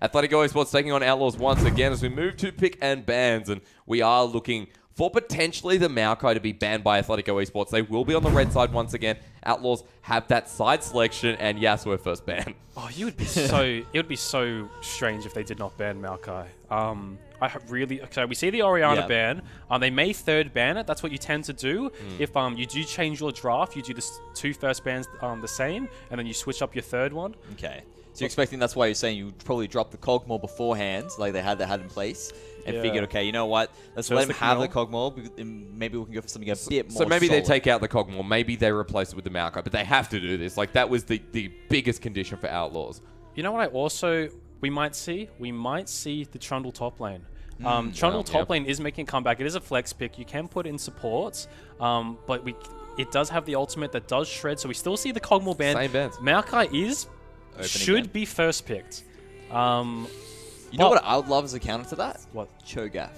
Athletico Esports taking on Outlaws once again as we move to pick and bans, and we are looking for potentially the Maokai to be banned by Athletico Esports. They will be on the red side once again. Outlaws have that side selection, and Yasuo first ban. Oh, you would be so. It would be so strange if they did not ban Maokai. So we see the Orianna ban. They may third ban it. That's what you tend to do. If you do change your draft, you do the two first bans the same, and then you switch up your third one. Okay. So you're expecting that's why you're saying you probably drop the Cogmore beforehand, like they had in place, and figured, okay, you know what? Let's let them have the Cogmore, and maybe we can go for something a bit more. So maybe solid. they take out the Cogmore, maybe they replace it with the Maokai, but they have to do this. Like that was the biggest condition for Outlaws. You know what? We might see the Trundle top lane. Trundle top lane is making a comeback. It is a flex pick. You can put in supports, but it does have the ultimate that does shred. So we still see the Cogmore ban. Same bans. Maokai should be first picked. You know what I would love as a counter to that? What? Cho'Gath.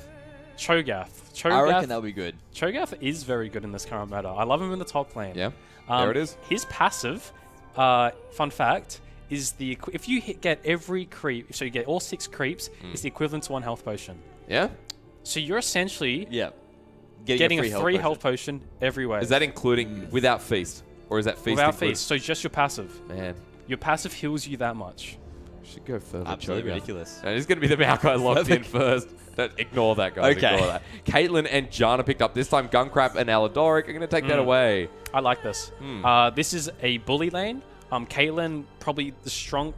Cho'Gath. I reckon that would be good. Cho'Gath is very good in this current meta. I love him in the top lane. Yeah, there it is. His passive, fun fact, is if you get every creep, so you get all 6 creeps, it's the equivalent to 1 health potion. Yeah. So you're essentially getting a free health potion every way. Is that including without feast, or is that feast? Without feast, so just your passive. Man, your passive heals you that much. Should go further. Absolutely ridiculous. No, it's going to be the Maokai locked in first. Ignore that, guys. Okay. Ignore that. Caitlyn and Janna picked up this time. Gunkrap and Aladoric are going to take that away. I like this. This is a bully lane. Caitlyn, probably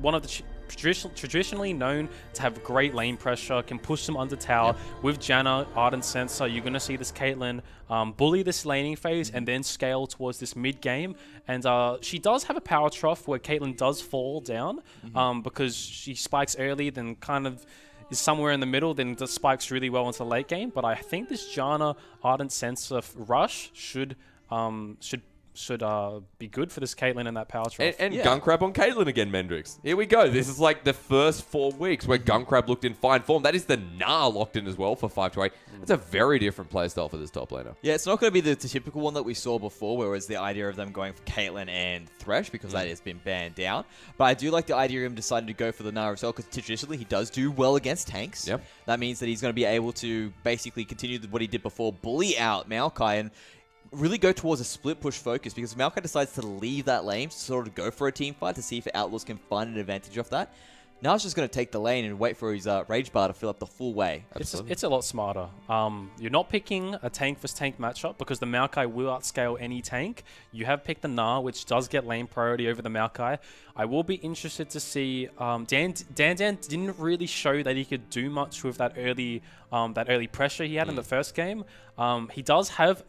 one of the traditionally known to have great lane pressure, can push them under tower. With Janna, Ardent Sensor, you're going to see this Caitlyn bully this laning phase and then scale towards this mid game. And she does have a power trough where Caitlyn does fall down because she spikes early, then kind of is somewhere in the middle, then just spikes really well into the late game. But I think this Janna Ardent Sensor rush should be good for this Caitlyn and that power trough. And Gunkrab on Caitlyn again, Mendrix. Here we go. This is like the first 4 weeks where Gunkrab looked in fine form. That is the Gnar locked in as well for 5 to 8. It's a very different playstyle for this top laner. Yeah, it's not going to be the typical one that we saw before, where it was the idea of them going for Caitlyn and Thresh, because that has been banned down. But I do like the idea of him deciding to go for the Gnar as well, because traditionally he does do well against tanks. Yep. That means that he's going to be able to basically continue what he did before, bully out Maokai, and really go towards a split push focus, because if Maokai decides to leave that lane to sort of go for a team fight to see if Outlaws can find an advantage off that, now it's just going to take the lane and wait for his Rage Bar to fill up the full way. It's a lot smarter. You're not picking a tank versus tank matchup because the Maokai will outscale any tank. You have picked the Gnar, which does get lane priority over the Maokai. I will be interested to see. Dan didn't really show that he could do much with that early pressure he had in the first game. He does have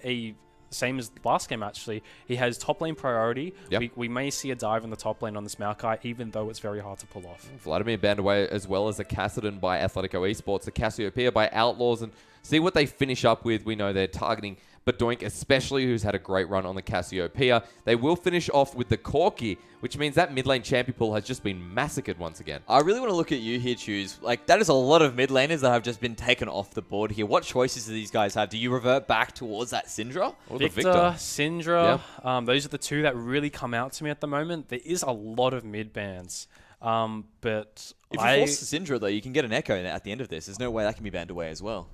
same as last game, actually. He has top lane priority. Yep. We may see a dive in the top lane on this Maokai, even though it's very hard to pull off. Vladimir banned away, as well as the Kassadin by Athletico Esports, the Cassiopeia by Outlaws, and see what they finish up with. We know they're targeting Bedoink, especially, who's had a great run on the Cassiopeia. They will finish off with the Corki, which means that mid lane champion pool has just been massacred once again. I really want to look at you here, Choose. Like, that is a lot of mid laners that have just been taken off the board here. What choices do these guys have? Do you revert back towards that Syndra? Or Victor, Syndra, those are the two that really come out to me at the moment. There is a lot of mid bans. But if you force the Syndra, though, you can get an Echo at the end of this. There's no way that can be banned away as well.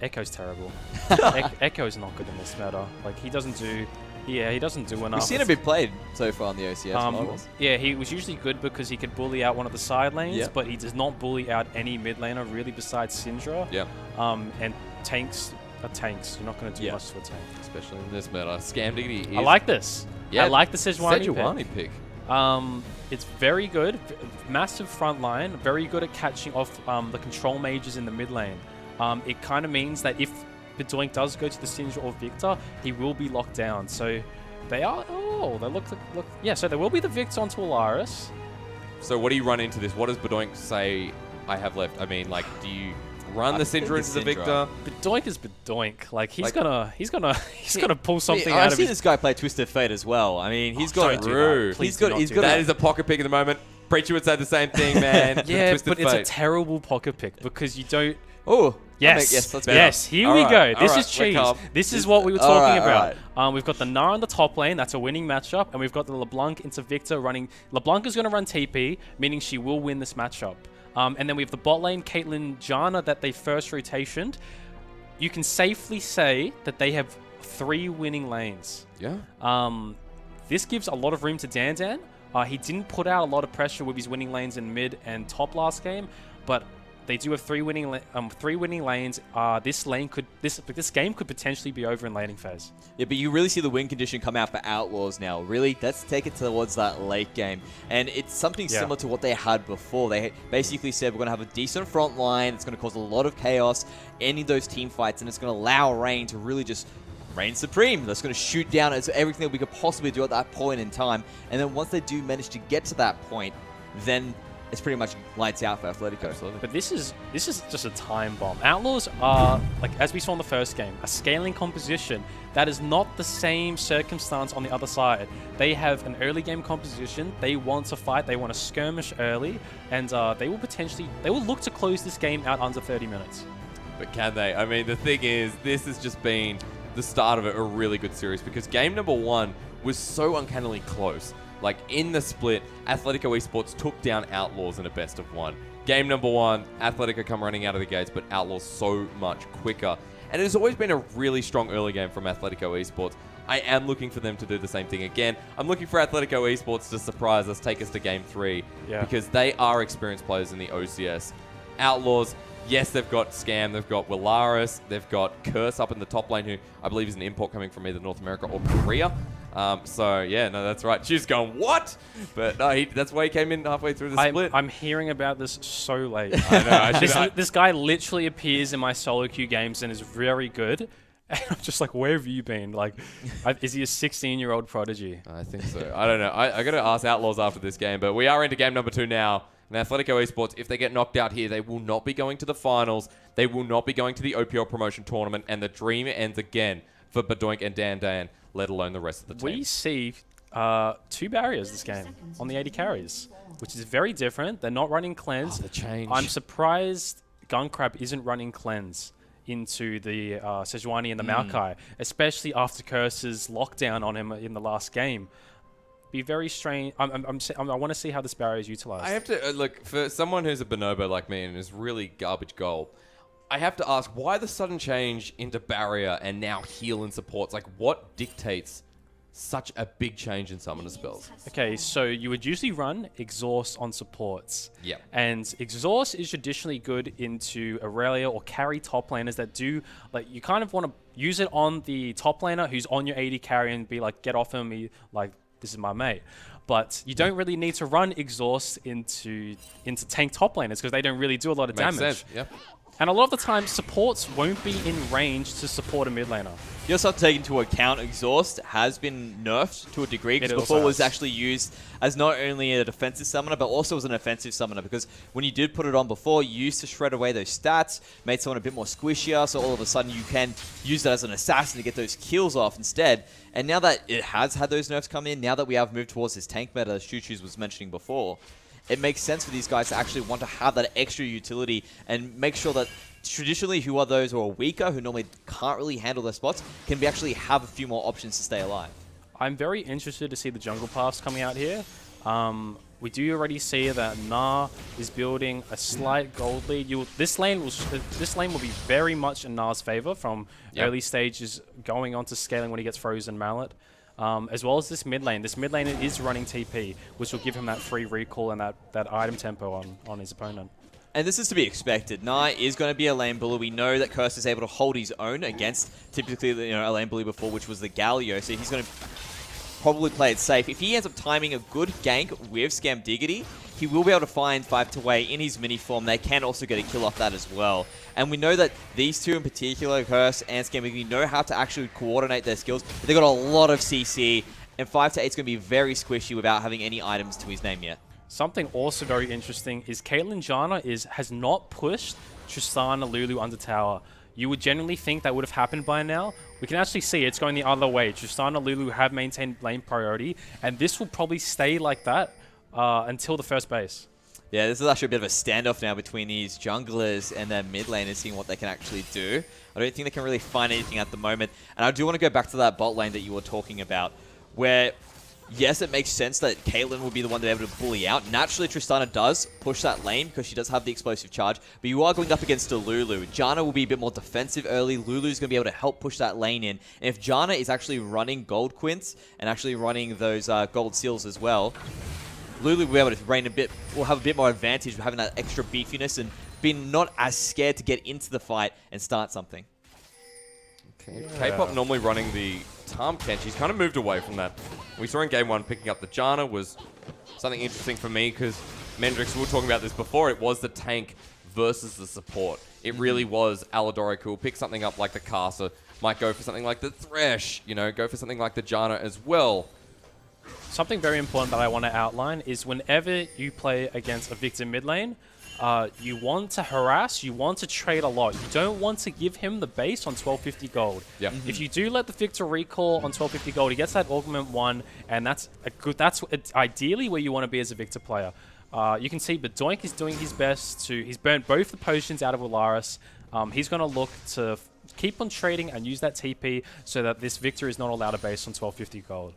Echo's terrible. Echo's not good in this meta. Like, he doesn't do enough. We've seen him be played so far on the OCS models. Yeah, he was usually good because he could bully out one of the side lanes, but he does not bully out any mid laner really besides Syndra. Yeah. And tanks are tanks. You're not going to do much to a tank. Especially in this meta. Scam Diggity. I like this. Yeah, I like the Sejuani pick. It's very good. Massive front line. Very good at catching off the control mages in the mid lane. It kind of means that if Bedoink does go to the Syndra or Victor, he will be locked down. So they are... Oh, they look... Yeah, so there will be the Victor onto Alaris. So what do you run into this? What does Bedoink say I have left? I mean, like, do you run the Syndra into the Victor? Bedoink is Bedoink. Like, he's gonna pull something out of his... I've seen this guy play Twisted Fate as well. I mean, he's got... That is a pocket pick at the moment. Preacher would say the same thing, man. Yeah, but it's a terrible pocket pick because you don't... Oh, yes, here we go. This is cheese. This is what we were talking about. We've got the Gnar on the top lane. That's a winning matchup. And we've got the LeBlanc into Victor running... LeBlanc is going to run TP, meaning she will win this matchup. And then we have the bot lane, Caitlyn Jana, that they first rotationed. You can safely say that they have 3 winning lanes. Yeah. This gives a lot of room to Dan. He didn't put out a lot of pressure with his winning lanes in mid and top last game, but they do have 3 winning lanes. This game could potentially be over in laning phase. Yeah, but you really see the win condition come out for Outlaws now. Really, let's take it towards that late game. And it's something similar to what they had before. They basically said we're going to have a decent front line. It's going to cause a lot of chaos, any of those team fights, and it's going to allow Rain to really just reign supreme. That's going to shoot down everything that we could possibly do at that point in time. And then once they do manage to get to that point, then it's pretty much lights out for Athletico. Absolutely. But this is just a time bomb. Outlaws are, like as we saw in the first game, a scaling composition that is not the same circumstance on the other side. They have an early game composition. They want to fight. They want to skirmish early, and they will look to close this game out under 30 minutes. But can they? I mean, the thing is, this has just been the start of a really good series because game number 1 was so uncannily close. Like, in the split, Athletico Esports took down Outlaws in a best of 1. Game number 1, Athletico come running out of the gates, but Outlaws so much quicker. And it has always been a really strong early game from Athletico Esports. I am looking for them to do the same thing again. I'm looking for Athletico Esports to surprise us, take us to game 3, because they are experienced players in the OCS. Outlaws, yes, they've got Scam, they've got Willaris, they've got Curse up in the top lane, who I believe is an import coming from either North America or Korea. Yeah, no, that's right. She's going, what? But no, that's why he came in halfway through the split. I'm hearing about this so late. I know. This guy literally appears in my solo queue games and is very good. And I'm just like, where have you been? Like, is he a 16-year-old prodigy? I think so. I don't know. I got to ask Outlaws after this game, but we are into game number 2 now. And Athletico Esports, if they get knocked out here, they will not be going to the finals. They will not be going to the OPL promotion tournament, and the dream ends again for Badoink and Dan, let alone the rest of the team. We see 2 barriers this game on the 80 carries, which is very different. They're not running cleanse. The change. I'm surprised Gunkrab isn't running cleanse into the Sejuani and the Maokai, especially after Curse's lockdown on him in the last game. Be very strange. I want to see how this barrier is utilized. I have to look for someone who's a bonobo like me and is really garbage goal. I have to ask, why the sudden change into barrier and now heal and supports? Like, what dictates such a big change in summoner spells? Okay, so you would usually run exhaust on supports. Yep. And exhaust is traditionally good into Aurelia or carry top laners that do, like, you kind of want to use it on the top laner who's on your 80 carry and be like, get off him, like, this is my mate. But you don't really need to run exhaust into tank top laners because they don't really do a lot of damage. Makes sense, yep. And a lot of the time, supports won't be in range to support a mid laner. You also have to take into account exhaust has been nerfed to a degree, because before it was actually used as not only a defensive summoner but also as an offensive summoner, because when you did put it on before, you used to shred away those stats, made someone a bit more squishier, so all of a sudden you can use that as an assassin to get those kills off instead. And now that it has had those nerfs come in, now that we have moved towards this tank meta, as Choo-Choo's was mentioning before, it makes sense for these guys to actually want to have that extra utility and make sure that traditionally who are those who are weaker, who normally can't really handle their spots, can be actually have a few more options to stay alive. I'm very interested to see the jungle paths coming out here. We do already see that Na is building a slight gold lead. This lane will be very much in Na's favor from early stages going on to scaling when he gets Frozen Mallet. As well as this mid lane. This mid lane is running TP, which will give him that free recall and that item tempo on his opponent. And this is to be expected. Na is going to be a lane bully. We know that Curse is able to hold his own against typically a lane bully before, which was the Galio. So he's going to probably play it safe. If he ends up timing a good gank with Scam Diggity, he will be able to find 5-2-way in his mini form. They can also get a kill off that as well. And we know that these two in particular, Curse and Scam Diggity, know how to actually coordinate their skills. They've got a lot of CC, and 5-8 is going to be very squishy without having any items to his name yet. Something also very interesting is Caitlyn Jana has not pushed Tristana Lulu under tower. You would generally think that would have happened by now. We can actually see it's going the other way. Tristana Lulu have maintained lane priority, and this will probably stay like that until the first base. Yeah, this is actually a bit of a standoff now between these junglers and their mid laners, seeing what they can actually do. I don't think they can really find anything at the moment. And I do want to go back to that bot lane that you were talking about, where yes, it makes sense that Caitlyn will be the one to be able to bully out. Naturally, Tristana does push that lane because she does have the explosive charge, but you are going up against a Lulu. Janna will be a bit more defensive early. Lulu's going to be able to help push that lane in. And if Janna is actually running gold quints and actually running those gold seals as well, Lulu will be able to reign a bit, will have a bit more advantage of having that extra beefiness and being not as scared to get into the fight and start something. Okay. K-pop normally running the Tahm Kench. He's kind of moved away from that. We saw in game 1 picking up the Janna was something interesting for me because Mendrix, we were talking about this before, it was the tank versus the support. It really was Aladoric who will pick something up like the Casa, might go for something like the Thresh, you know, go for something like the Janna as well. Something very important that I want to outline is whenever you play against a Victor mid lane, you want to harass, you want to trade a lot. You don't want to give him the base on 1250 gold. Yeah. If you do let the Victor recall on 1250 gold, he gets that augment 1, and that's ideally where you want to be as a Victor player. You can see Bedoink is doing his best to, he's burnt both the potions out of Ularis. He's going to look to keep on trading and use that TP so that this Victor is not allowed a base on 1250 gold.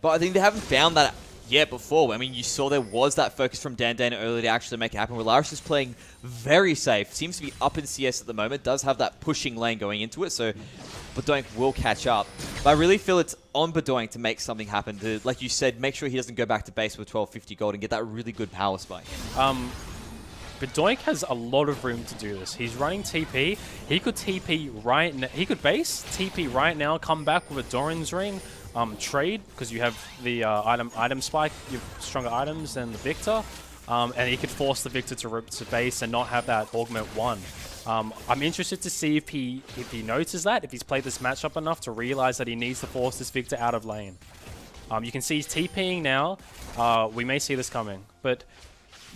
But I think they haven't found that yet before. I mean, you saw there was that focus from Dan earlier to actually make it happen. Ularis is playing very safe. Seems to be up in CS at the moment. Does have that pushing lane going into it, so Bedoink will catch up. But I really feel it's on Bedoink to make something happen. To, like you said, make sure he doesn't go back to base with 1250 gold and get that really good power spike. Bedoink has a lot of room to do this. He's running TP. He could TP right now. He could base TP right now, come back with a Doran's Ring, trade, because you have the item spike, you have stronger items than the Victor, and he could force the Victor to base and not have that augment 1. I'm interested to see if he notices that, if he's played this matchup enough to realize that he needs to force this Victor out of lane. You can see he's TPing now. We may see this coming, but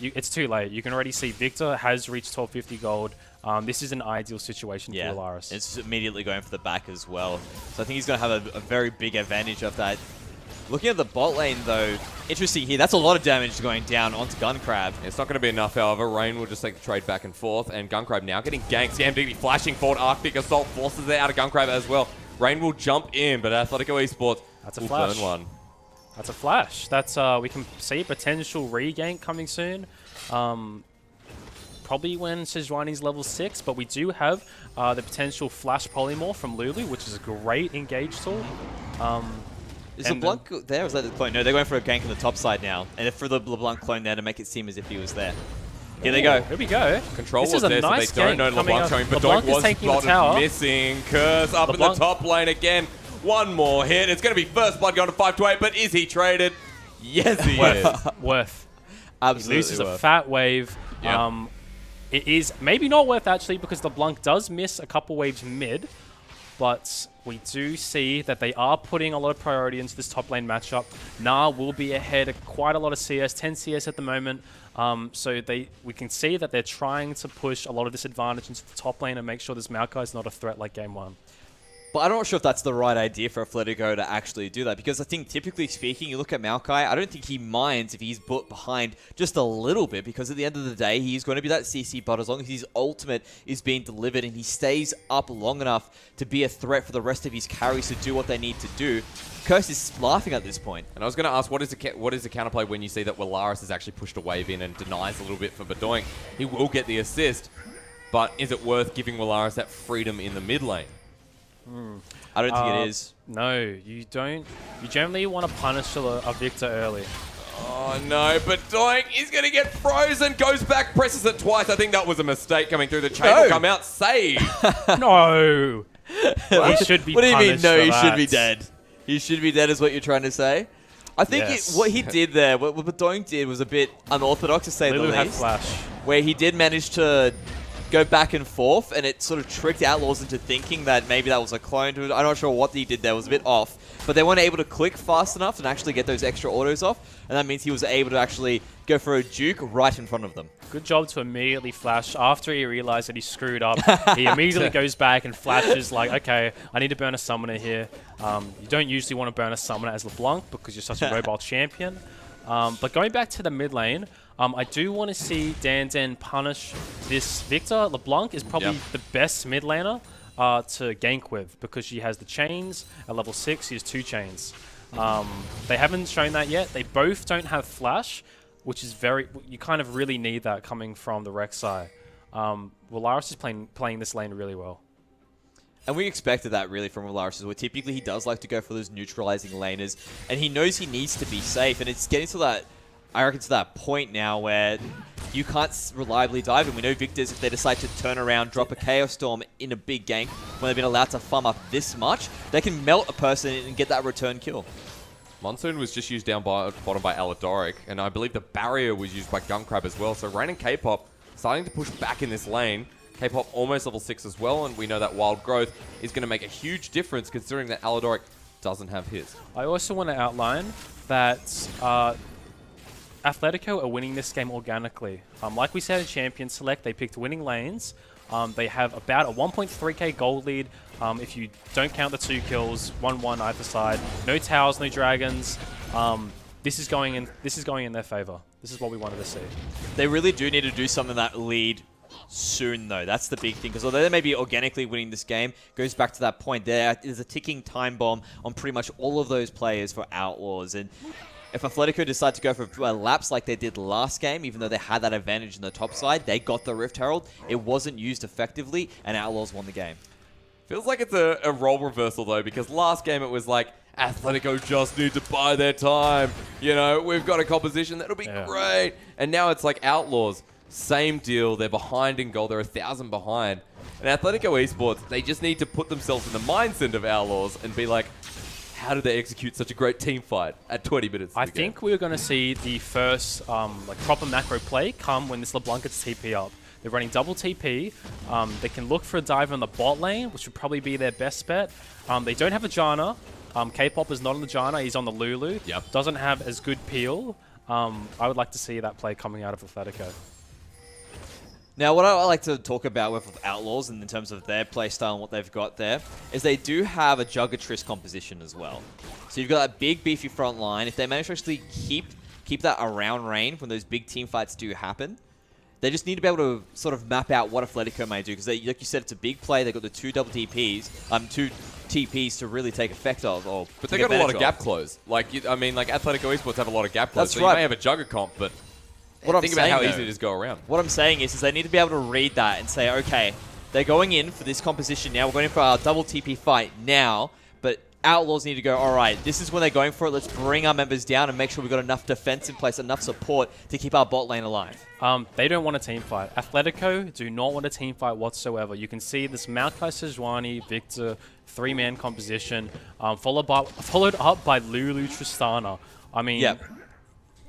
it's too late. You can already see Victor has reached 1250 gold. This is an ideal situation for Ularis. It's immediately going for the back as well. So I think he's going to have a very big advantage of that. Looking at the bot lane, though, interesting here. That's a lot of damage going down onto Guncrab. It's not going to be enough, however. Rain will just take the trade back and forth, and Guncrab now getting ganked. CMDB flashing forward. Arctic Assault forces it out of Guncrab as well. Rain will jump in, but Athletico Esports will burn one. That's a flash. That's we can see potential regank coming soon. Probably when Sejuani's level 6, but we do have the potential flash polymorph from Lulu, which is a great engage tool. Is LeBlanc there or is that the clone? No, they're going for a gank on the top side now. And for the LeBlanc clone there to make it seem as if he was there. Here they go. Here we go. Control this was is a there, nice so they don't know LeBlanc coming. But LeBlanc was taking the tower. Missing. Curse up in the top lane again. One more hit. It's going to be first blood going to 5-8, but is he traded? Yes, he is. Worth. Absolutely. He loses a fat wave. Yep. It is maybe not worth actually because LeBlanc does miss a couple waves mid, but we do see that they are putting a lot of priority into this top lane matchup. Nah will be ahead of quite a lot of CS, 10 CS at the moment. So we can see that they're trying to push a lot of this advantage into the top lane and make sure this Maokai is not a threat like game 1. But I'm not sure if that's the right idea for Athletico to actually do that, because I think, typically speaking, you look at Maokai, I don't think he minds if he's put behind just a little bit, because at the end of the day, he's going to be that CC bot as long as his ultimate is being delivered and he stays up long enough to be a threat for the rest of his carries to do what they need to do. Curse is laughing at this point. And I was going to ask, what is the counterplay when you see that Willaris has actually pushed a wave in and denies a little bit for Bedoink? He will get the assist, but is it worth giving Willaris that freedom in the mid lane? I don't think it is. No, you don't. You generally want to punish a Victor early. Oh no, but Doink is going to get frozen. Goes back, presses it twice. I think that was a mistake coming through. The chain will come out. Save. No. He should be punished. What do you mean, no, he that. should be dead? He should be dead is what you're trying to say? I think what he did there, what Doink did was a bit unorthodox to say Lulu the had least. flash. Where he did manage to go back and forth, and it sort of tricked Outlaws into thinking that maybe that was a clone to it. I'm not sure what he did there. It was a bit off. But they weren't able to click fast enough and actually get those extra autos off, and that means he was able to actually go for a juke right in front of them. Good job to immediately flash. After he realized that he screwed up, he immediately goes back and flashes like, okay, I need to burn a summoner here. You don't usually want to burn a summoner as LeBlanc because you're such a mobile champion. But going back to the mid lane, I do want to see Dan punish this Victor. LeBlanc is probably the best mid laner to gank with because she has the chains. At level 6, she has 2 chains. They haven't shown that yet. They both don't have flash, which is you kind of really need that coming from the Rek'Sai. Willaris is playing this lane really well. And we expected that really from Willaris as well. Typically, he does like to go for those neutralizing laners, and he knows he needs to be safe. And it's getting to that, I reckon, to that point now where you can't reliably dive. And we know Victors, if they decide to turn around, drop a Chaos Storm in a big gank, when they've been allowed to farm up this much, they can melt a person and get that return kill. Monsoon was just used down bottom by Aladoric, and I believe the barrier was used by Gunkrab as well. So Rain and K-Pop starting to push back in this lane. K-Pop almost level 6 as well, and we know that Wild Growth is going to make a huge difference considering that Aladoric doesn't have his. I also want to outline that Athletico are winning this game organically. Like we said in Champion Select, they picked winning lanes. They have about a 1.3k gold lead if you don't count the 2 kills, 1-1 either side. No towers, no dragons. This is going in their favor. This is what we wanted to see. They really do need to do something that lead soon, though. That's the big thing, because although they may be organically winning this game, goes back to that point. There is a ticking time bomb on pretty much all of those players for Outlaws, and if Athletico decide to go for a lapse like they did last game, even though they had that advantage in the top side, they got the Rift Herald. It wasn't used effectively, and Outlaws won the game. Feels like it's a role reversal, though, because last game it was like, Athletico just need to buy their time. You know, we've got a composition that'll be great. And now it's like Outlaws. Same deal. They're behind in gold. They're 1,000 behind. And Athletico Esports, they just need to put themselves in the mindset of Outlaws and be like, how did they execute such a great team fight at 20 minutes? I think we're going to see the first proper macro play come when this LeBlanc gets TP up. They're running double TP. They can look for a dive on the bot lane, which would probably be their best bet. They don't have a Janna. K-Pop is not on the Janna. He's on the Lulu. Yep. Doesn't have as good peel. I would like to see that play coming out of Athletico. Now, what I like to talk about with Outlaws and in terms of their playstyle and what they've got there is they do have a Juggertriss composition as well. So you've got that big, beefy front line. If they manage to actually keep that around Rain when those big team fights do happen, they just need to be able to sort of map out what Athletico may do. Because, like you said, it's a big play. They've got the 2 double TPs, 2 TPs to really take effect of. But they got a lot of gap close. Like, I mean, like Athletico Esports have a lot of gap close. That's so right. you may have a Jugger comp, but think about how easy it is to go around. What I'm saying is they need to be able to read that and say, okay, they're going in for this composition now. We're going in for our double TP fight now, but Outlaws need to go, all right, this is when they're going for it. Let's bring our members down and make sure we've got enough defense in place, enough support to keep our bot lane alive. They don't want a team fight. Athletico do not want a team fight whatsoever. You can see this Maokai, Sejuani, Victor, 3-man composition, followed up by Lulu Tristana. I mean,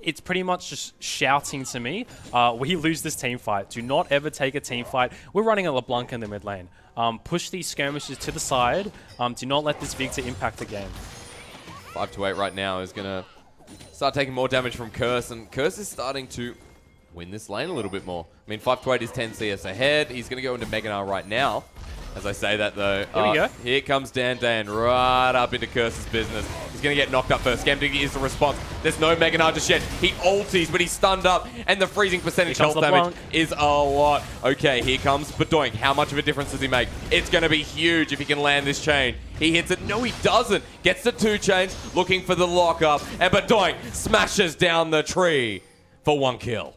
it's pretty much just shouting to me, we lose this team fight. Do not ever take a team fight. We're running a LeBlanc in the mid lane. Push these skirmishes to the side. Do not let this Victor impact the game. 5-8 right now is going to start taking more damage from Curse, and Curse is starting to win this lane a little bit more. I mean, 5-8 is 10 CS ahead. He's going to go into Mega Gnar right now. As I say that, though, here we go. Here comes Dan right up into Curse's business. He's going to get knocked up first. Scamdiggy is the response. There's no Mega Gnar just yet. He ulties, but he's stunned up, and the freezing percentage health damage is a lot. Okay, here comes Bedoink. How much of a difference does he make? It's going to be huge if he can land this chain. He hits it. No, he doesn't. Gets the 2 chains, looking for the lockup, and Bedoink smashes down the tree for 1 kill.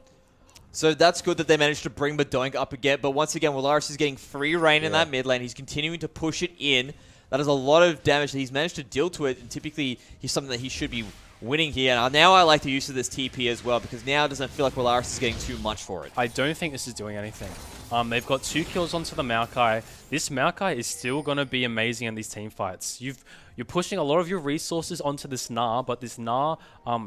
So that's good that they managed to bring Bedoink up again. But once again, Willaris is getting free reign in that mid lane. He's continuing to push it in. That is a lot of damage that he's managed to deal to it. And typically, he's something that he should be winning here. Now I like the use of this TP as well, because now it doesn't feel like Willaris is getting too much for it. I don't think this is doing anything. They've got 2 kills onto the Maokai. This Maokai is still going to be amazing in these team fights. You're pushing a lot of your resources onto this Gnar, but this Gnar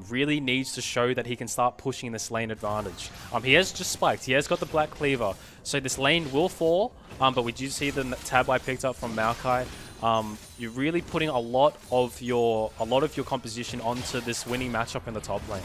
really needs to show that he can start pushing this lane advantage. He has just spiked. He has got the Black Cleaver. So this lane will fall, but we do see the tab I picked up from Maokai. You're really putting a lot of your composition onto this winning matchup in the top lane.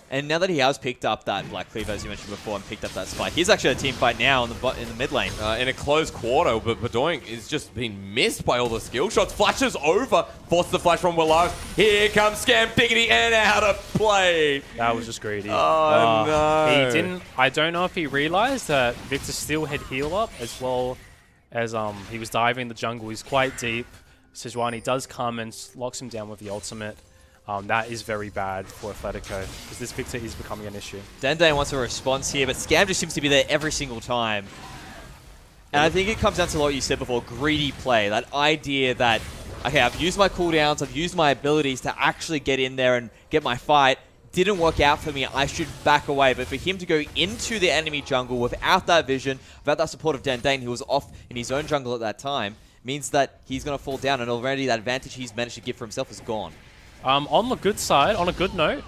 And now that he has picked up that Black Cleaver, as you mentioned before, and picked up that spike, he's actually a team fight now in the mid lane. In a close quarter, but Bedoink is just being missed by all the skill shots. Flashes over, forces the flash from Willaris. Here comes Scamdiggy and out of play. That was just greedy. Oh, no. He didn't. I don't know if he realized that Victor still had heal up as well as he was diving the jungle. He's quite deep. Sejuani does come and locks him down with the ultimate. That is very bad for Athletico, because this Victor is becoming an issue. Dende wants a response here, but Scam just seems to be there every single time. And I think it comes down to what you said before, greedy play. That idea that, okay, I've used my cooldowns, I've used my abilities to actually get in there and get my fight. Didn't work out for me, I should back away. But for him to go into the enemy jungle without that vision, without that support of Dendane, who was off in his own jungle at that time, means that he's going to fall down, and already that advantage he's managed to give for himself is gone. On the good side, on a good note,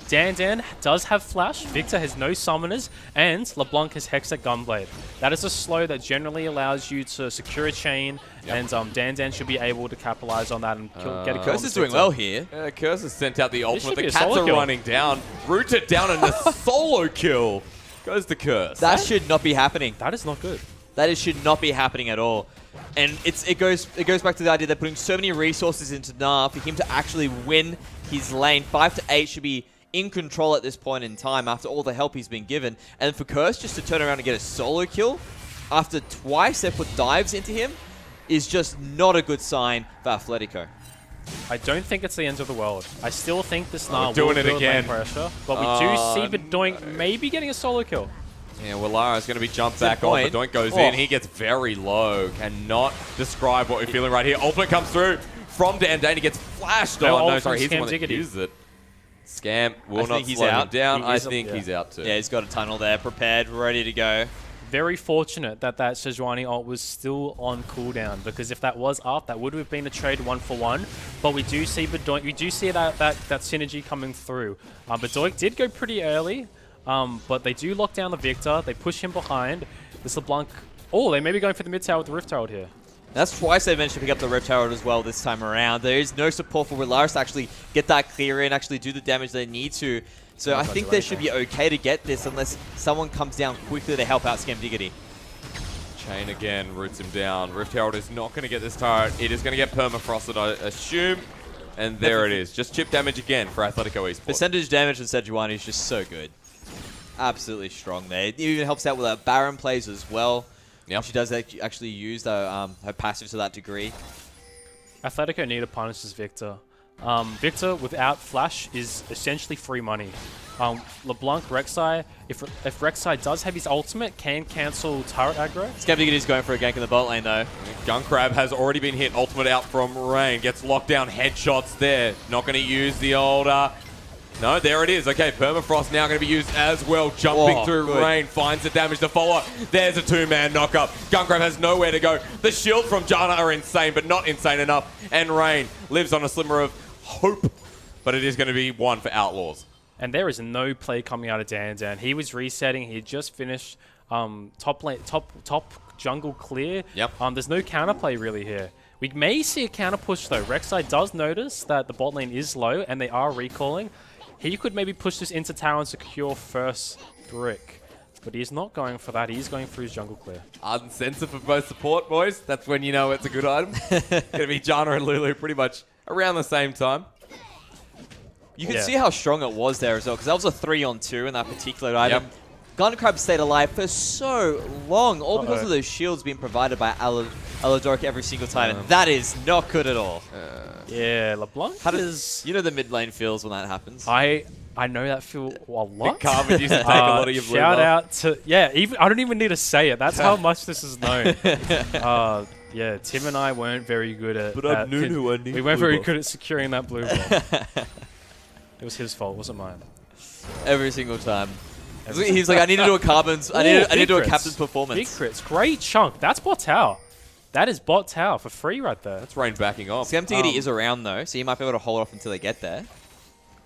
Dan does have Flash, Victor has no Summoners, and LeBlanc has Hextech Gunblade. That is a slow that generally allows you to secure a chain, and Dan should be able to capitalize on that and get a kill. Curse is doing well here. Curse has sent out the ultimate. should be The a cats solo are kill. running down. Rooted down and a solo kill. Goes the Curse. That should not be happening. That is not good. Should not be happening at all. And it goes back to the idea they're putting so many resources into Nah for him to actually win his lane. 5 to 8 should be in control at this point in time after all the help he's been given. And for Curse just to turn around and get a solo kill after twice they put dives into him is just not a good sign for Athletico. I don't think it's the end of the world. I still think this Nah will doing it build lane again. pressure, but we do see Bedoink maybe getting a solo kill. Yeah, Willara's going to be jumped back point. on. Bedoink goes Oh. in. He gets very low. Cannot describe what we're feeling right here. Ultimate comes through from Dendane. He gets flashed No on. ult No, from sorry, he's the Scam one that Diggity. uses it. Scam will I not think he's slow him out. down. He I is- think yeah. he's out too. Yeah, he's got a tunnel there, prepared, ready to go. Very fortunate that Sejuani ult was still on cooldown, because if that was up, that would have been a trade 1-for-1. But we do see Bedoink, we do see that synergy coming through. Bedoink did go pretty early, but they do lock down the Victor. They push him behind. This LeBlanc. Oh, they may be going for the mid tower with the Rift Herald here. That's twice they managed to pick up the Rift Herald as well this time around. There is no support for Willaris to actually get that clear in, actually do the damage they need to. So I think they should be okay to get this unless someone comes down quickly to help out Scam Diggity. Chain again roots him down. Rift Herald is not going to get this turret. It is going to get permafrosted, I assume. And there it is. Just chip damage again for Athletico Esports. Percentage damage on Sejuani is just so good. Absolutely strong there. It even helps out with her Baron plays as well. Yep. She does actually use her passive to that degree. Athletico need to punish this Victor. Victor without Flash is essentially free money. LeBlanc, Rek'Sai, if Rek'Sai does have his ultimate, can cancel turret aggro. Scam Diggity's going for a gank in the bot lane though. Gunkrab has already been hit. Ultimate out from Rain. Gets locked down. Headshots there. Not going to use the old... No, there it is. Okay, Permafrost now going to be used as well. Jumping through good. Rain. Finds the damage to follow. There's a two-man knockup. Gunkrab has nowhere to go. The shield from Janna are insane, but not insane enough. And Rain lives on a slimmer of hope. But it is going to be one for Outlaws. And there is no play coming out of Dan. He was resetting. He had just finished top jungle clear. Yep. There's no counterplay really here. We may see a counter push though. Rek'Sai does notice that the bot lane is low and they are recalling. He could maybe push this into tower and secure first brick. But he's not going for that. He's going for his jungle clear. Ardent Sensor for both support, boys. That's when you know it's a good item. Going to be Janna and Lulu pretty much around the same time. You can see how strong it was there as well, because that was a 3-on-2 in that particular item. Yep. Gunkrab stayed alive for so long, all because of those shields being provided by Aladoric every single time, and that is not good at all. Yeah, LeBlanc How does you know the mid lane feels when that happens? I know that feel a lot. Carvin used to take a lot of your blue Shout buff. out to I don't even need to say it. That's how much this is known. Yeah, Tim and I weren't very good at. But I'm Nunu, I need we weren't blue very buff. good at securing that blue ball. It was his fault, wasn't mine. Every single time. Every He's like, I need to do a carbons. I need to big do a crits. captain's performance. Big crits, great chunk. That's bot tower. That is bot tower for free right there. That's Rain backing off. Scam Diggity is around though, so you might be able to hold off until they get there.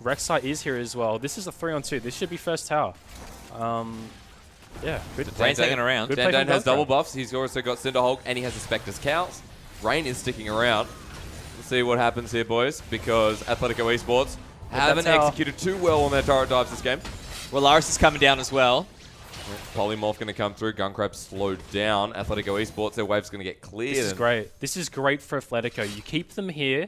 Rek'Sai is here as well. This is a 3-on-2. This should be first tower. Yeah, good. Rain's hanging around. Good play Dan from has double Gunkrab. buffs. He's also got Cinderhulk and he has a Spectre's Cows. Rain is sticking around. Let's see what happens here, boys, because Athletico Esports haven't that's our- executed too well on their turret dives this game. Well, Laris is coming down as well. Polymorph going to come through. Gunkrab slowed down. Athletico Esports, their wave's going to get cleared. This is great. This is great for Athletico. You keep them here.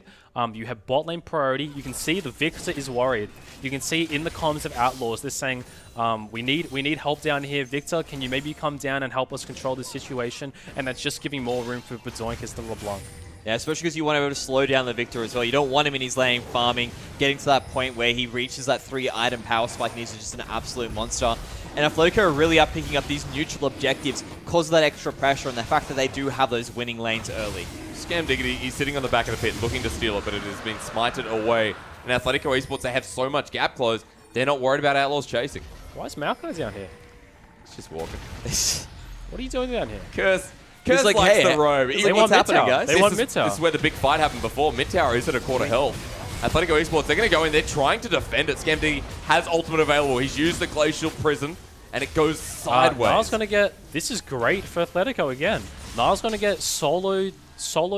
You have bot lane priority. You can see the Victor is worried. You can see in the comms of Outlaws, they're saying, we need help down here. Victor, can you maybe come down and help us control this situation? And that's just giving more room for Bedoink as the LeBlanc. Yeah, especially because you want to be able to slow down the Victor as well. You don't want him in his lane farming, getting to that point where he reaches that 3-item power spike and he's just an absolute monster. And Athletico really are picking up these neutral objectives because of that extra pressure and the fact that they do have those winning lanes early. Scam Diggity, he's sitting on the back of the pit looking to steal it, but it has been smited away. And Athletico Esports, they have so much gap close, they're not worried about Outlaws chasing. Why is Maokai down here? He's just walking. What are you doing down here? Curse like, likes hey, the roam. They want happening, mid-tower. guys? They want This mid-tower. is where the big fight happened before. Mid-tower is at a quarter health. Athletico Esports, they're going to go in. They're trying to defend it. Scam Diggity has ultimate available. He's used the Glacial Prison, and it goes sideways. Niall's going to get... This is great for Athletico again. Niall's going to get solo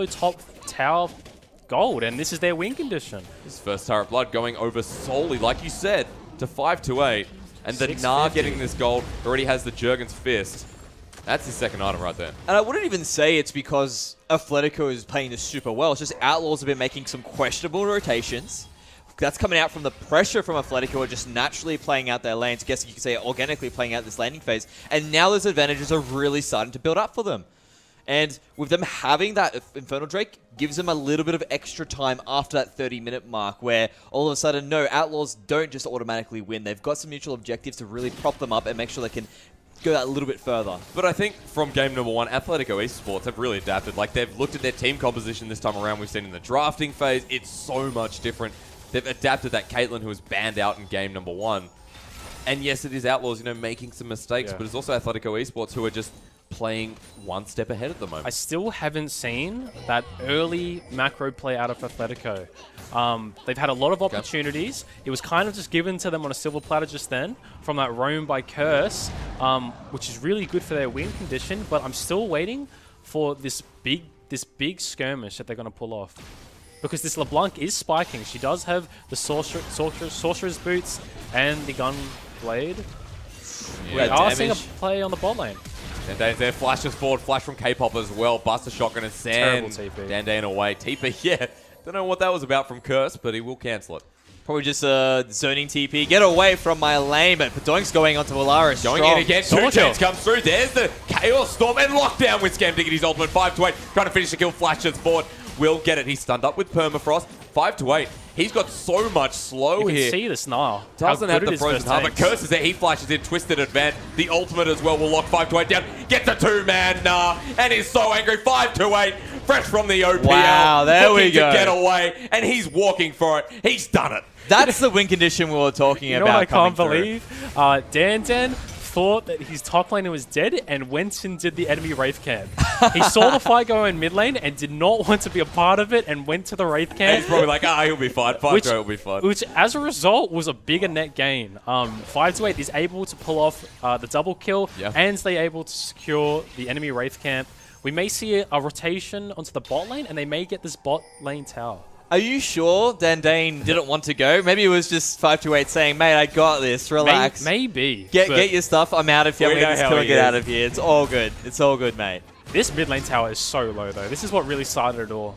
top tower gold, and this is their win condition. His first turret blood going over solely, like you said, to 5-8. And the Gnar getting this gold already has the Jurgen's Fist. That's his second item right there. And I wouldn't even say it's because Athletico is playing this super well. It's just Outlaws have been making some questionable rotations. That's coming out from the pressure from Athletico, are just naturally playing out their lanes. I guess you could say organically playing out this landing phase. And now those advantages are really starting to build up for them. And with them having that Infernal Drake, gives them a little bit of extra time after that 30-minute mark where all of a sudden, no, Outlaws don't just automatically win. They've got some mutual objectives to really prop them up and make sure they can go that a little bit further. But I think from game number one, Athletico Esports have really adapted. Like, they've looked at their team composition this time around. We've seen in the drafting phase, it's so much different. They've adapted that Caitlyn who was banned out in game number one. And yes, it is Outlaws, making some mistakes, but it's also Athletico Esports who are just playing one step ahead at the moment. I still haven't seen that early macro play out of Athletico. They've had a lot of opportunities. It was kind of just given to them on a silver platter just then from that roam by Curse, which is really good for their win condition, but I'm still waiting for this big skirmish that they're going to pull off. Because this LeBlanc is spiking. She does have the Sorcerer's Boots and the Gun Blade. We are seeing a play on the bot lane. Dandane's there, flashes forward, flash from K-Pop as well, Buster Shotgun and sand. Terrible TP. Dandane away. TP, yeah. Don't know what that was about from Curse, but he will cancel it. Probably just zoning TP. Get away from my lane, but Padoink's going onto Valaris. Going in again, two chains comes through. There's the Chaos Storm and lockdown with Scam Diggity's ultimate. 5-8, trying to finish the kill, flashes forward. Will get it. He's stunned up with Permafrost. 5-8. He's got so much slow You here. can see this now. Doesn't have the frozen heart, but Curse is there. He flashes in, twisted advance. The ultimate as well will lock 5-8 down. Gets a two-man and he's so angry. 5-8, fresh from the OPL. Wow, there we go. To get away, and he's walking for it. He's done it. That's the win condition we were talking about. You know what I can't believe? Dan thought that his top laner was dead and went and did the enemy Wraith camp. He saw the fight go in mid lane and did not want to be a part of it and went to the Wraith camp. And he's probably like, he'll be fine. 5-8 will be fine. Which, as a result, was a bigger net gain. 5-8 is able to pull off the double kill, and they're able to secure the enemy Wraith camp. We may see a rotation onto the bot lane, and they may get this bot lane tower. Are you sure Dandane didn't want to go? Maybe it was just 5-8 saying, mate, I got this. Relax. Maybe. Get your stuff. I'm out of here. I'm going to get out of here. It's all good. It's all good, mate. This mid lane tower is so low, though. This is what really started it all.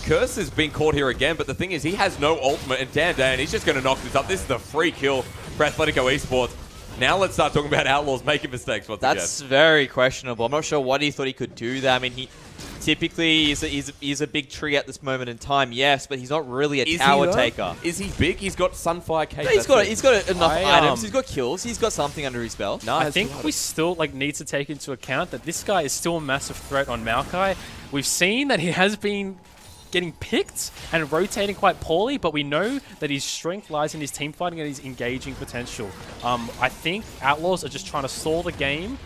Curse has been caught here again, but the thing is, he has no ultimate, and Dandane, he's just going to knock this up. This is the free kill for Athletico Esports. Now let's start talking about Outlaws making mistakes once again. That's very questionable. I'm not sure what he thought he could do there. I mean, he typically he's a big tree at this moment in time, yes, but he's not really a tower taker. Is he big? He's got Sunfire Cape. No, he's got enough items. He's got kills. He's got something under his belt. No, I think we still need to take into account that this guy is still a massive threat on Maokai. We've seen that he has been getting picked and rotating quite poorly, but we know that his strength lies in his team fighting and his engaging potential. I think Outlaws are just trying to stall the game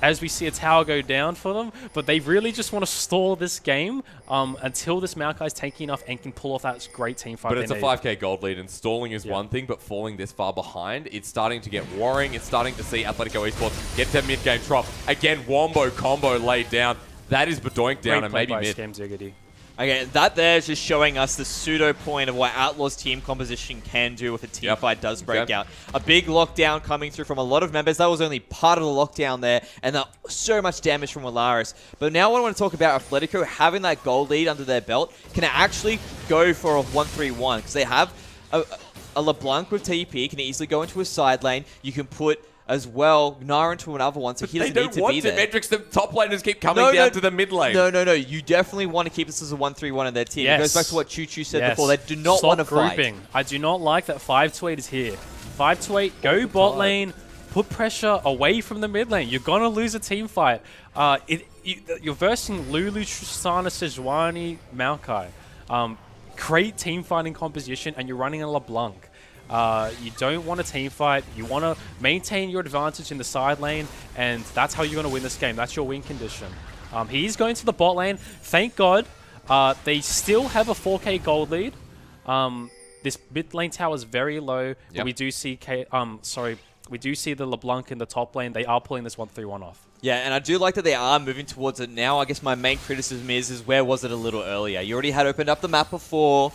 as we see a tower go down for them, but they really just want to stall this game until this Maokai is tanky enough and can pull off that great team fight. But it's a 5k gold lead, and stalling is one thing, but falling this far behind, it's starting to get worrying. It's starting to see Athletico Esports get to mid-game drop. Again, Wombo combo laid down. That is Bedoink down and maybe mid. Scam Diggity. Okay, that there is just showing us the pseudo point of what Outlaws team composition can do if a team fight does break out. A big lockdown coming through from a lot of members. That was only part of the lockdown there, and so much damage from Valaris. But now what I want to talk about, Athletico having that gold lead under their belt can actually go for a 1-3-1 because they have a LeBlanc with TP, can easily go into a side lane. You can put as well. Nara into another one, so he doesn't They need don't to want be to. there. Medrix, the top laners keep coming down to the mid lane. No. You definitely want to keep this as a 1-3-1 in their team. Yes. It goes back to what Choo said Yes. before. They do not Stop want to grouping. fight. I do not like that 5-8 is here. 5-8, go bot lane, put pressure away from the mid lane. You're going to lose a team fight. You're versing Lulu, Tristana, Sejuani, Maokai. Great team fighting composition, and you're running a LeBlanc. You don't want a team fight. You want to maintain your advantage in the side lane, and that's how you're going to win this game. That's your win condition. He's going to the bot lane. Thank God. They still have a 4K gold lead. This mid lane tower is very low, but we do see we do see the LeBlanc in the top lane. They are pulling this 1-3-1 off. Yeah, and I do like that they are moving towards it now. I guess my main criticism is where was it a little earlier? You already had opened up the map before.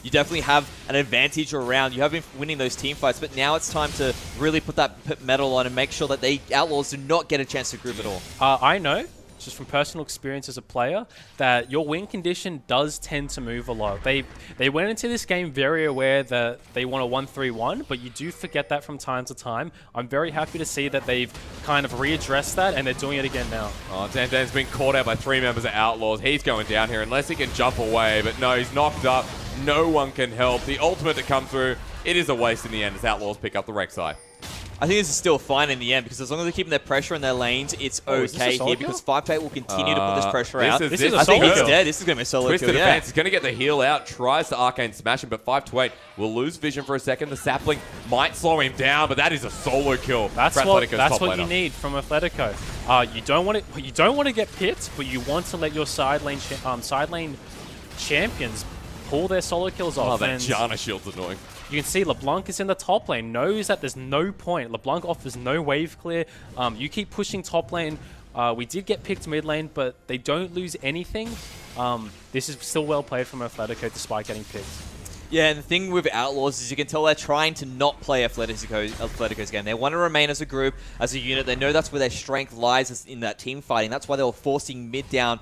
You definitely have an advantage around. You have been winning those team fights, but now it's time to really put that metal on and make sure that they Outlaws do not get a chance to group at all. I know, just from personal experience as a player, that your win condition does tend to move a lot. They went into this game very aware that they want a 1-3-1, but you do forget that from time to time. I'm very happy to see that they've kind of readdressed that, and they're doing it again now. Oh, Dandan's been caught out by 3 members of Outlaws. He's going down here unless he can jump away, but no, he's knocked up. No one can help. The ultimate to come through, it is a waste in the end as Outlaws pick up the Rek'Sai. I think this is still fine in the end because as long as they're keeping their pressure in their lanes, it's okay here because 5-8 will continue to put this pressure out. This is a I think solo he's kill. dead. This is going to be a solo Twisted kill, yeah. advance. He's going to get the heal out. Tries to arcane smash him, but 5-8 will lose vision for a second. The sapling might slow him down, but that is a solo kill. That's for what Athletico's top you laner. need from Athletico. You don't want to get picked, but you want to let your side lane champions pull their solo kills off. Oh, that And Janna shield's annoying. you can see LeBlanc is in the top lane, knows that there's no point. LeBlanc offers no wave clear. You keep pushing top lane. We did get picked mid lane, but they don't lose anything. This is still well played from Athletico despite getting picked. Yeah, and the thing with Outlaws is you can tell they're trying to not play Athletico's game. They want to remain as a group, as a unit. They know that's where their strength lies is in that team fighting. That's why they were forcing mid down.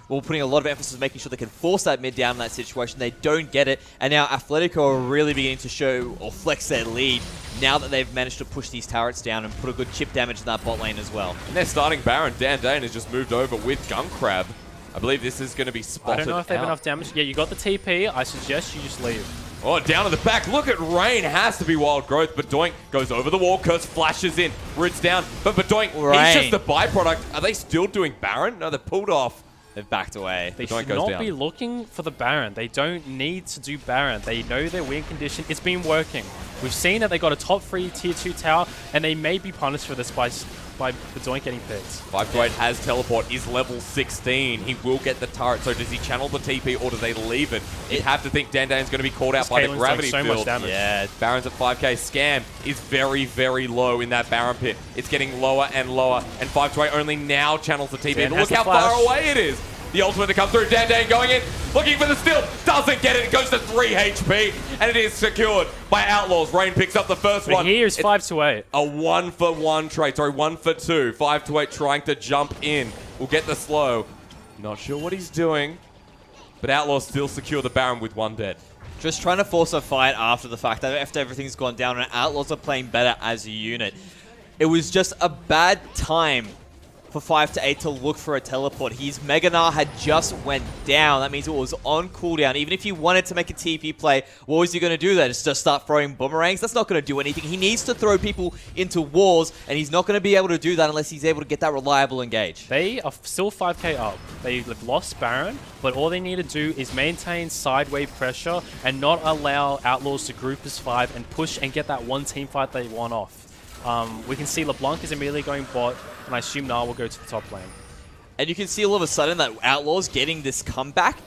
Well, putting a lot of emphasis making sure they can force that mid down in that situation. They don't get it. And now Athletico are really beginning to show or flex their lead now that they've managed to push these turrets down and put a good chip damage in that bot lane as well. And they're starting Baron. Dandan has just moved over with Gunkrab. I believe this is going to be spotted I don't know if they have out. enough damage. Yeah, you got the TP. I suggest you just leave. Oh, down to the back. Look at Rain. Has to be Wild Growth. Badoink goes over the wall. Curse flashes in. Roots down. But Badoink, Rain. he's just a byproduct. Are they still doing Baron? No, they're pulled off. They've backed away. They Badoink should goes not down. be looking for the Baron. They don't need to do Baron. They know their win condition. It's been working. We've seen that they got a top 3 tier 2 tower, and they may be punished for this by Badoink getting picked. 5-8 has teleport, is level 16. He will get the turret. So does he channel the TP or do they leave it? You'd have to think Dandan's going to be called out by the Caitlin's gravity doing so field. much damage. Yeah, Baron's at 5k. Scam is very, very low in that Baron pit. It's getting lower and lower, and 5-8 only now channels the TP. Dan But has look how the flash. far away it is. The ultimate to come through. Dandan going in, looking for the steal. Doesn't get it. It goes to 3 HP, and it is secured by Outlaws. Rain picks up the first But one. here is It's 5-8. a 1-for-1 trade. Sorry, 1-for-2. 5-8 trying to jump in. Will get the slow. Not sure what he's doing, but Outlaws still secure the Baron with 1 dead. just trying to force a fight after the fact, after everything's gone down, and Outlaws are playing better as a unit. It was just a bad time for 5-8 to look for a teleport. His Meganar had just went down. That means it was on cooldown. Even if he wanted to make a TP play, what was he going to do then? Just start throwing boomerangs? That's not going to do anything. He needs to throw people into walls, and he's not going to be able to do that unless he's able to get that reliable engage. They are still 5k up. They've lost Baron, but all they need to do is maintain side wave pressure and not allow Outlaws to group as 5 and push and get that one team fight they want off. We can see LeBlanc is immediately going bot, and I assume Nar will go to the top lane. And you can see all of a sudden that Outlaws getting this comeback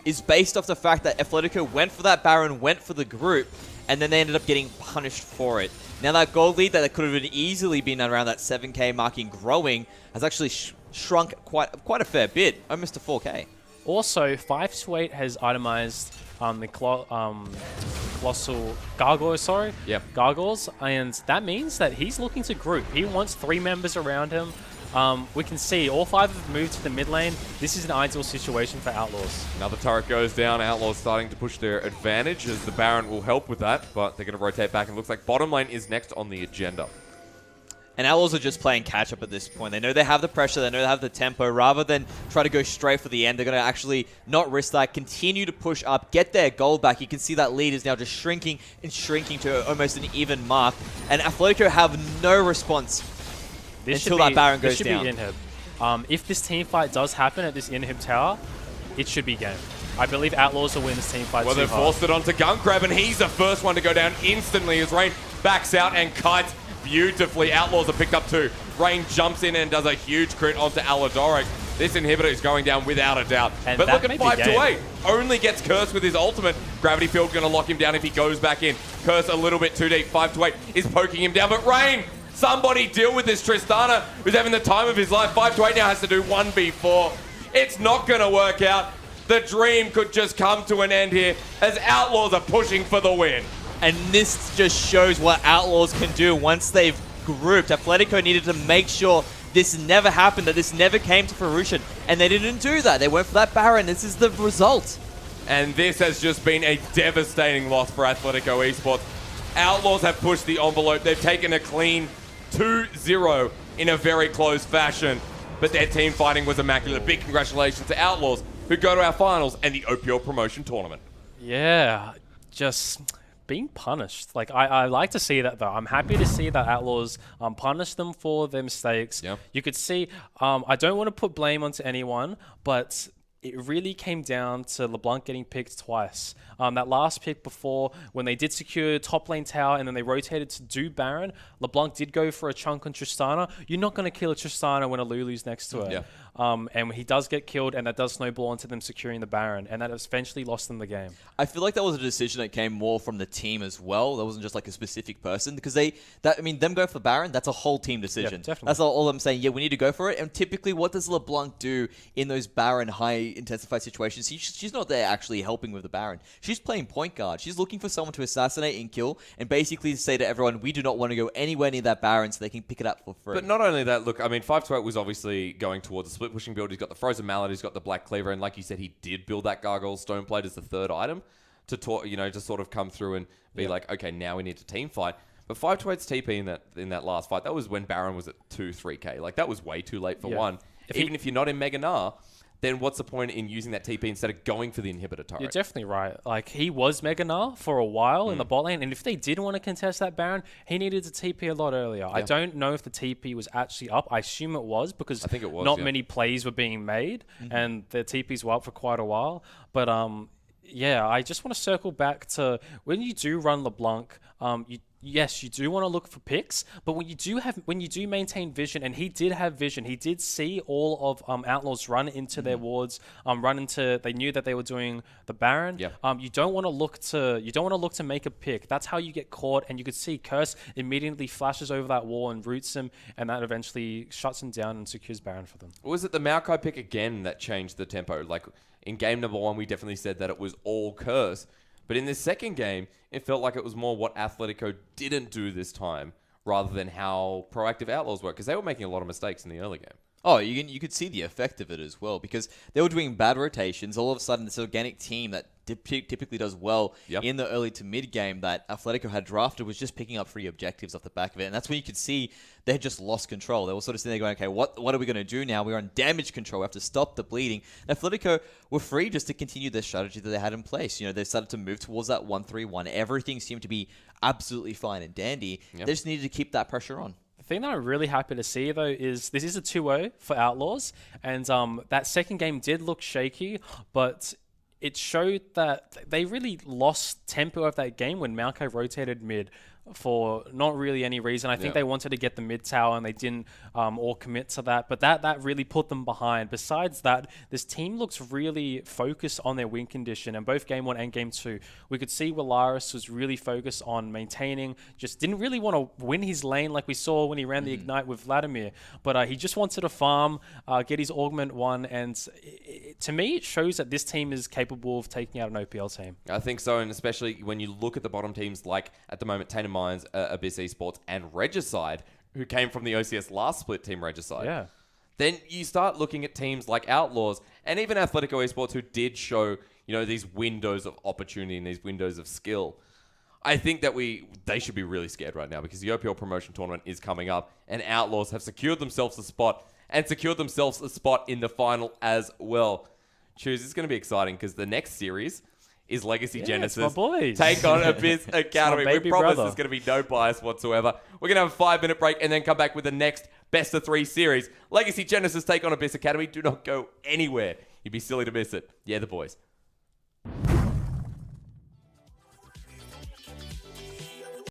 is based off the fact that Athletico went for that Baron, went for the group, and then they ended up getting punished for it. Now that gold lead that could have easily been around that 7k marking growing has actually shrunk quite a fair bit, almost to 4k. Also, 5-8 has itemized the Colossal Gargoyles, Yep. Gargoyles, and that means that he's looking to group. He wants 3 members around him. We can see all 5 have moved to the mid lane. This is an ideal situation for Outlaws. Another turret goes down. Outlaws starting to push their advantage as the Baron will help with that, but they're going to rotate back, and it looks like bottom lane is next on the agenda. And Outlaws are just playing catch-up at this point. They know they have the pressure, they know they have the tempo. Rather than try to go straight for the end, they're going to actually not risk that, continue to push up, get their goal back. You can see that lead is now just shrinking and shrinking to almost an even mark. And Athletico have no response until that Baron goes down. This should be inhib. If this team fight does happen at this inhib tower, it should be game. I believe Outlaws will win this team fight. Well, they've forced it onto Gunkrab, and he's the first one to go down instantly as Rain backs out and kites beautifully. Outlaws are picked up too. Rain jumps in and does a huge crit onto Aladoric. This inhibitor is going down without a doubt. And but look at 5-8. Only gets Curse with his ultimate. Gravity Field going to lock him down if he goes back in. Curse a little bit too deep. 5-8 is poking him down. But Rain, somebody deal with this Tristana, who's having the time of his life. 5-8 now has to do 1v4. It's not going to work out. The dream could just come to an end here as Outlaws are pushing for the win. And this just shows what Outlaws can do once they've grouped. Athletico needed to make sure this never happened, that this never came to fruition. And they didn't do that. They went for that Baron. This is the result. And this has just been a devastating loss for Athletico Esports. Outlaws have pushed the envelope. They've taken a clean 2-0 in a very close fashion. But their team fighting was immaculate. Big congratulations to Outlaws, who go to our finals and the OPL promotion tournament. Yeah, just being punished. Like, I like to see that, though. I'm happy to see that Outlaws punish them for their mistakes. Yeah. You could see, I don't want to put blame onto anyone, but it really came down to LeBlanc getting picked twice. That last pick before, when they did secure top lane tower and then they rotated to do Baron, LeBlanc did go for a chunk on Tristana. You're not going to kill a Tristana when a Lulu's next to it. Yeah. And he does get killed, and that does snowball into them securing the Baron, and that eventually lost them the game. I feel like that was a decision that came more from the team as well. That wasn't just like a specific person, because them going for Baron, that's a whole team decision. Yeah, definitely. That's all I'm saying. Yeah, we need to go for it. And typically, what does LeBlanc do in those Baron high intensified situations? She's not there actually helping with the Baron. She's playing point guard. She's looking for someone to assassinate and kill, and basically say to everyone, we do not want to go anywhere near that Baron so they can pick it up for free. But not only that, look, I mean, 5-8 was obviously going towards a split pushing build. He's got the Frozen Mallet, he's got the Black Cleaver, and like you said, he did build that Gargoyle Stoneplate as the third item to sort of come through and be like, okay, now we need to team fight. But 5-8's TP in that last fight, that was when Baron was at 2-3k. Like, that was way too late for one. Even if you're not in Mega Gnar, then what's the point in using that TP instead of going for the inhibitor turret? You're definitely right. Like, he was Mega Gnar for a while in the bot lane, and if they did want to contest that Baron, he needed to TP a lot earlier. Yeah. I don't know if the TP was actually up. I assume it was, because I think it was, not many plays were being made, and the TPs were up for quite a while. But yeah, I just want to circle back to when you do run LeBlanc, yes, you do want to look for picks, but when you do maintain vision, and he did have vision, he did see all of Outlaws run into their wards, they knew that they were doing the Baron. Yeah. You don't want to look to make a pick. That's how you get caught, and you could see Curse immediately flashes over that wall and roots him, and that eventually shuts him down and secures Baron for them. Was it the Maokai pick again that changed the tempo? Like, in game number 1, we definitely said that it was all Curse. But in this second game, it felt like it was more what Athletico didn't do this time rather than how proactive Outlaws were, because they were making a lot of mistakes in the early game. Oh, you could see the effect of it as well, because they were doing bad rotations. All of a sudden, this organic team that typically does well in the early to mid game that Athletico had drafted was just picking up free objectives off the back of it. And that's when you could see they had just lost control. They were sort of sitting there going, okay, what are we going to do now? We're on damage control. We have to stop the bleeding. And Athletico were free just to continue their strategy that they had in place. They started to move towards that 1-3-1. Everything seemed to be absolutely fine and dandy. They just needed to keep that pressure on. The thing that I'm really happy to see, though, is this is a 2-0 for Outlaws, and that second game did look shaky, but it showed that they really lost tempo of that game when Maokai rotated mid for not really any reason. I think they wanted to get the mid tower and they didn't all commit to that, but that really put them behind. Besides that, this team looks really focused on their win condition, and both game 1 and game 2 we could see Willaris was really focused on maintaining, just didn't really want to win his lane like we saw when he ran the Ignite with Vladimir, but he just wanted to farm, get his Augment 1, and to me it shows that this team is capable of taking out an OPL team. I think so, and especially when you look at the bottom teams like, at the moment, Tainted Minds, Abyss Esports, and Regicide, who came from the OCS last split team, Regicide. Yeah. Then you start looking at teams like Outlaws and even Athletico Esports, who did show, these windows of opportunity and these windows of skill. I think that they should be really scared right now because the OPL promotion tournament is coming up and Outlaws have secured themselves a spot and secured themselves a spot in the final as well. Choose, it's going to be exciting because the next series is Legacy Genesis. It's my boys. Take on Abyss Academy. We baby promise brother. there's going to be no bias whatsoever. We're going to have a 5-minute break and then come back with the next best of 3 series. Legacy Genesis take on Abyss Academy. Do not go anywhere. You'd be silly to miss it. Yeah, the boys.